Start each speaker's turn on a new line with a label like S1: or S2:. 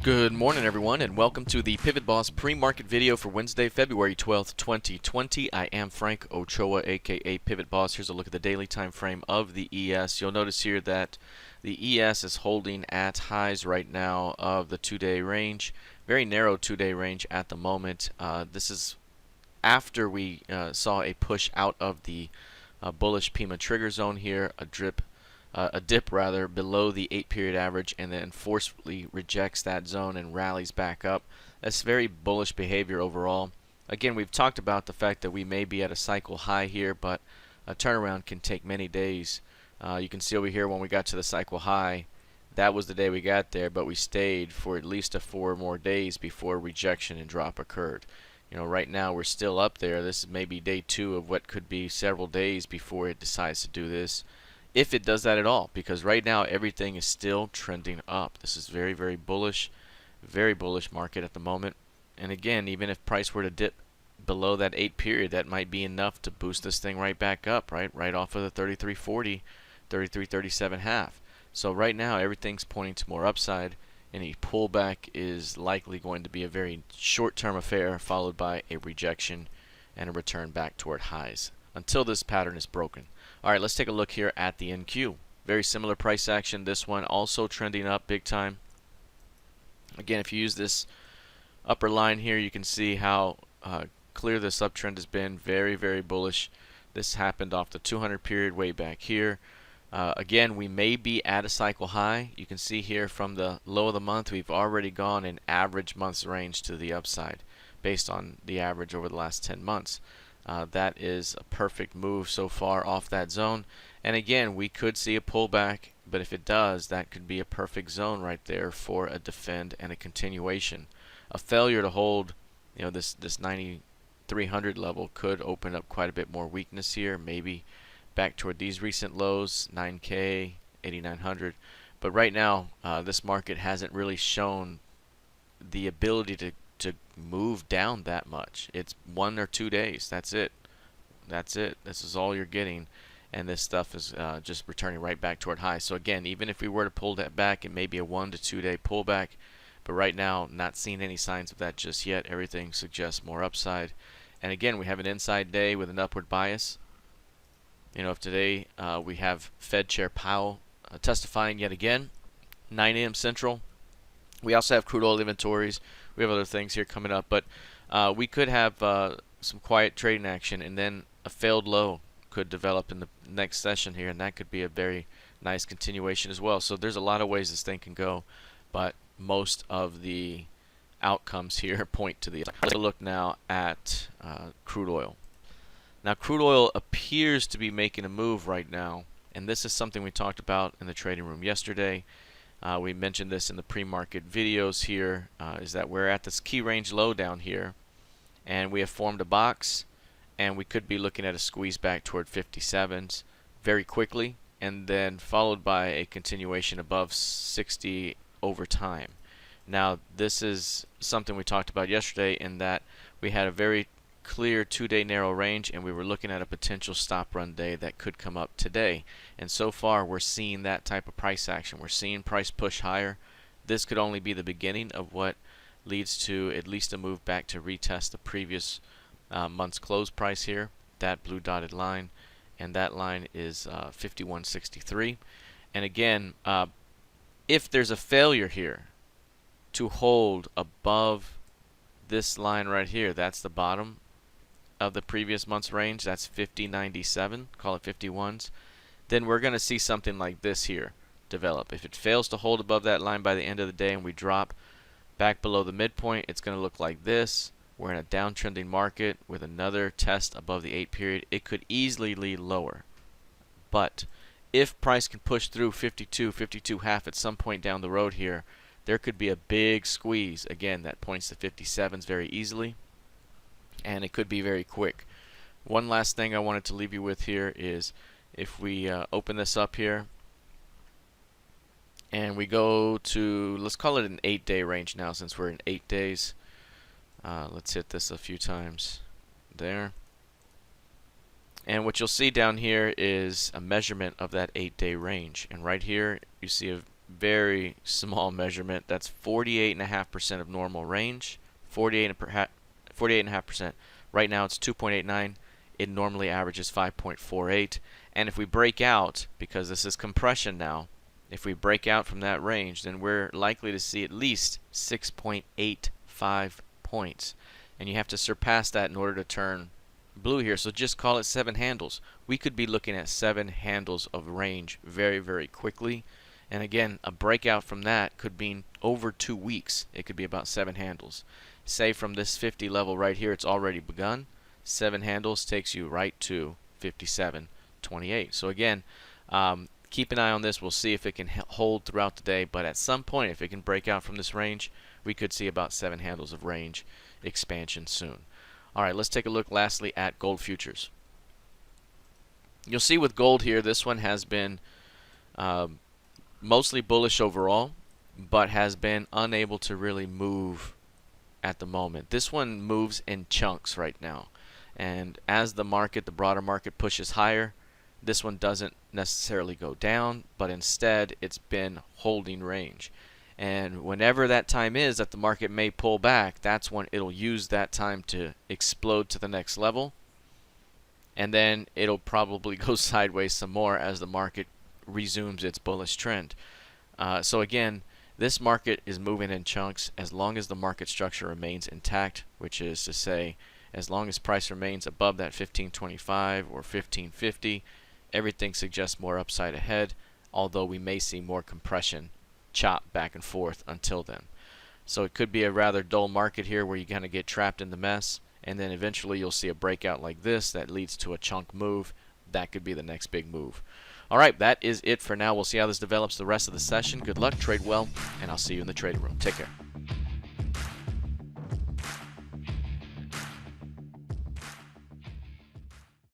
S1: Good morning, everyone, and welcome to the PivotBoss pre-market video for Wednesday, February 12th, 2020. I am Frank Ochoa, aka PivotBoss. Here's a look at the daily time frame of the ES. You'll notice here that the ES is holding at highs right now of the 2-day range, very narrow 2-day range at the moment. This is after we saw a push out of the bullish PIMA trigger zone here, a dip rather below the 8-period average, and then forcefully rejects that zone and rallies back up. That's very bullish behavior overall. Again, we've talked about the fact that we may be at a cycle high here, but a turnaround can take many days. You can see over here when we got to the cycle high, that was the day we got there, but we stayed for at least 4 more days before rejection and drop occurred. You know, right now we're still up there. This is maybe day 2 of what could be several days before it decides to do this. If it does that at all, because right now everything is still trending up. This is very, very bullish market at the moment. And again, even if price were to dip below that 8 period, that might be enough to boost this thing right back up, right off of the 33.40, 33.37 half. So right now everything's pointing to more upside. Any pullback is likely going to be a very short-term affair, followed by a rejection and a return back toward highs until this pattern is broken. Alright, let's take a look here at the NQ. Very similar price action. This one also trending up big time. Again, if you use this upper line here, you can see how clear this uptrend has been. Very, very bullish. This happened off the 200 period way back here. Again, we may be at a cycle high. You can see here from the low of the month, we've already gone in average months range to the upside based on the average over the last 10 months. That is a perfect move so far off that zone. And again, we could see a pullback, but if it does, that could be a perfect zone right there for a defend and a continuation. A failure to hold, you know, this 9,300 level could open up quite a bit more weakness here, maybe back toward these recent lows, 9K, 8,900. But right now, this market hasn't really shown the ability to move down that much. It's 1 or 2 days. That's it. This is all you're getting, and this stuff is just returning right back toward high. So again, even if we were to pull that back, it may be a 1 to 2 day pullback, but right now not seeing any signs of that just yet. Everything suggests more upside. And again, we have an inside day with an upward bias. You know, if today we have Fed Chair Powell testifying yet again, 9 a.m. Central. We also have crude oil inventories. We have other things here coming up, but we could have some quiet trading action, and then a failed low could develop in the next session here, and that could be a very nice continuation as well. So there's a lot of ways this thing can go, but most of the outcomes here point to the upside. Let's look now at crude oil. Now, crude oil appears to be making a move right now, and this is something we talked about in the trading room yesterday. We mentioned this in the pre-market videos here, is that we're at this key range low down here, and we have formed a box, and we could be looking at a squeeze back toward 57s very quickly, and then followed by a continuation above 60 over time. Now, this is something we talked about yesterday in that we had a very clear 2-day narrow range, and we were looking at a potential stop run day that could come up today. And so far we're seeing that type of price action. We're seeing price push higher. This could only be the beginning of what leads to at least a move back to retest the previous month's close price here, that blue dotted line, and that line is 51.63. And again, if there's a failure here to hold above this line right here, that's the bottom of the previous month's range, that's 50.97, call it 51s, then we're going to see something like this here develop. If it fails to hold above that line by the end of the day and we drop back below the midpoint, it's going to look like this. We're in a downtrending market with another test above the 8 period. It could easily lead lower, but if price can push through 52, 52 half at some point down the road here, there could be a big squeeze. Again, that points to 57s very easily, and it could be very quick. One last thing I wanted to leave you with here is if we open this up here and we go to, let's call it an 8-day range now since we're in 8 days. Let's hit this a few times there. And what you'll see down here is a measurement of that 8-day range. And right here you see a very small measurement. That's 48.5% of normal range. 48.5%. Right now it's 2.89. It normally averages 5.48. And if we break out, because this is compression now, if we break out from that range, then we're likely to see at least 6.85 points. And you have to surpass that in order to turn blue here. So just call it 7 handles. We could be looking at 7 handles of range very, very quickly. And again, a breakout from that could mean over 2 weeks. It could be about 7 handles. Say from this 50 level right here, it's already begun. 7 handles takes you right to 57.28. So again, keep an eye on this. We'll see if it can hold throughout the day. But at some point, if it can break out from this range, we could see about 7 handles of range expansion soon. All right, let's take a look lastly at gold futures. You'll see with gold here, this one has been mostly bullish overall, but has been unable to really move at the moment. This one moves in chunks right now. And as the market, the broader market pushes higher, this one doesn't necessarily go down, but instead it's been holding range. And whenever that time is that the market may pull back, that's when it'll use that time to explode to the next level. And then it'll probably go sideways some more as the market resumes its bullish trend. So again, this market is moving in chunks as long as the market structure remains intact, which is to say, as long as price remains above that 1525 or 1550, everything suggests more upside ahead, although we may see more compression chop back and forth until then. So it could be a rather dull market here where you kind of get trapped in the mess, and then eventually you'll see a breakout like this that leads to a chunk move. That could be the next big move. All right, that is it for now. We'll see how this develops the rest of the session. Good luck, trade well, and I'll see you in the trading room. Take care.